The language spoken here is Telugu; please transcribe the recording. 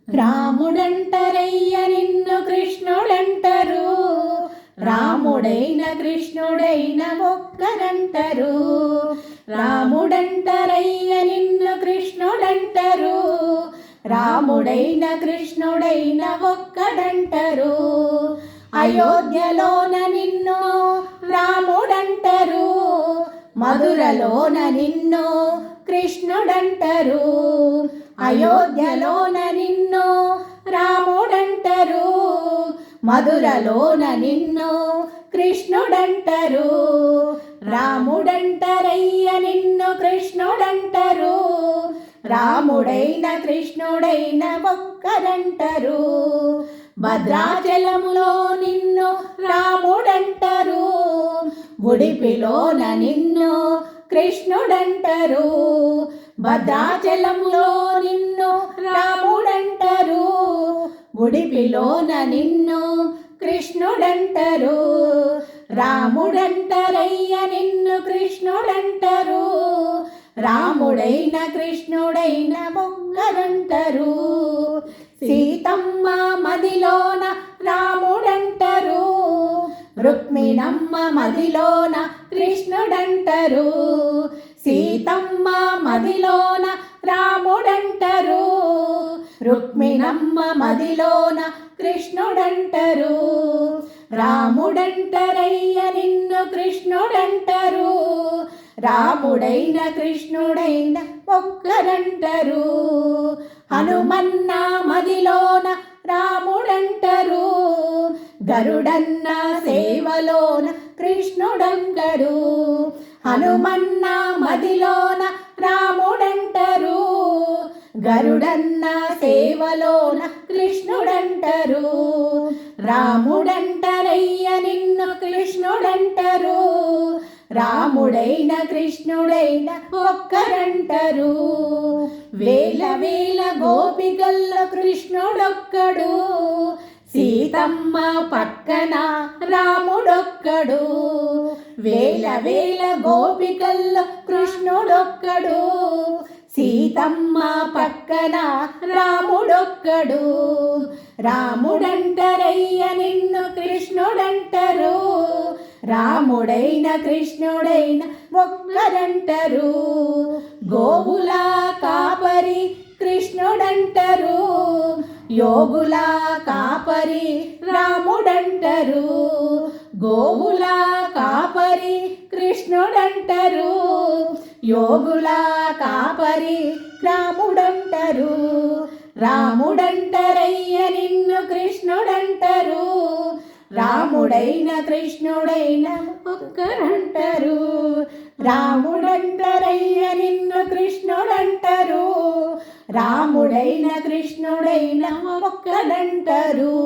రాముడంటరయ్య నిన్ను కృష్ణుడంటరు, రాముడైన కృష్ణుడైన ఒక్కరంటరు. రాముడంటరయ్య నిన్ను కృష్ణుడంటరు, రాముడైన కృష్ణుడైన ఒక్కడంటరు. అయోధ్యలోన నిన్ను రాముడంటరు, మధురలోన నిన్ను కృష్ణుడంటరు. అయోధ్యలోన నిన్ను రాముడంటరు, మధురలోన నిన్ను కృష్ణుడంటరు. రాముడంటరయ్య నిన్ను కృష్ణుడంటరు, రాముడైన కృష్ణుడైన ఒక్కరంటరు. భద్రాచలములో నిన్ను రాముడంటరు, ఉడిపిలోన నిన్ను కృష్ణుడంటరు. భద్రాచలములో నిన్ను రాముడంటరు, ఉడిపిలోన నిన్ను కృష్ణుడంటరు. రాముడంటరయ్య నిన్ను కృష్ణుడంటరు, రాముడైన కృష్ణుడైన ఒక్కరంటరు. సీతమ్మ మదిలోన రాముడంటరు, రుక్మిణమ్మ మదిలోన కృష్ణుడంటరు. సీతమ్మ మదిలోన రాముడంటరు, రుక్మిణమ్మ మదిలోన కృష్ణుడంటరు. రాముడంటరయ్య నిన్ను కృష్ణుడంటరు, రాముడైన కృష్ణుడైన ఒక్కరంటరు. హనుమన్న మదిలోన రాముడంటరు, గరుడన్న సేవలోన కృష్ణుడంటరు. హనుమన్న మదిలోన రాముడంటరు, గరుడన్న సేవలోన కృష్ణుడంటరు. రాముడంటరయ్య నిన్ను కృష్ణుడంటరు, రాముడైన కృష్ణుడైన ఒక్కరంటరు. వేల వేల గోపికల్లో కృష్ణుడొక్కడు, సీతమ్మ పక్కన రాముడొక్కడు. వేల వేల గోపికల్లో కృష్ణుడొక్కడు, సీతమ్మ పక్కన రాముడొక్కడు. రాముడంటరయ్య నిన్ను కృష్ణుడంటరు, రాముడైన కృష్ణుడైన ఒక్కరంటరు. గోవుల కాపరి కృష్ణుడంటరు, యోగుల కాపరి రాముడంటరు. గోవుల కాపరి కృష్ణుడంటరు, యోగుల కాపరి రాముడంటరు. రాముడంటరయ్య నిన్ను కృష్ణుడంటరు, రాముడైన కృష్ణుడైన ఒక్కరంటరు. రాముడంటరయ్య నిన్ను కృష్ణుడంటరు, రాముడైన కృష్ణుడైన ఒక్కడంటరు.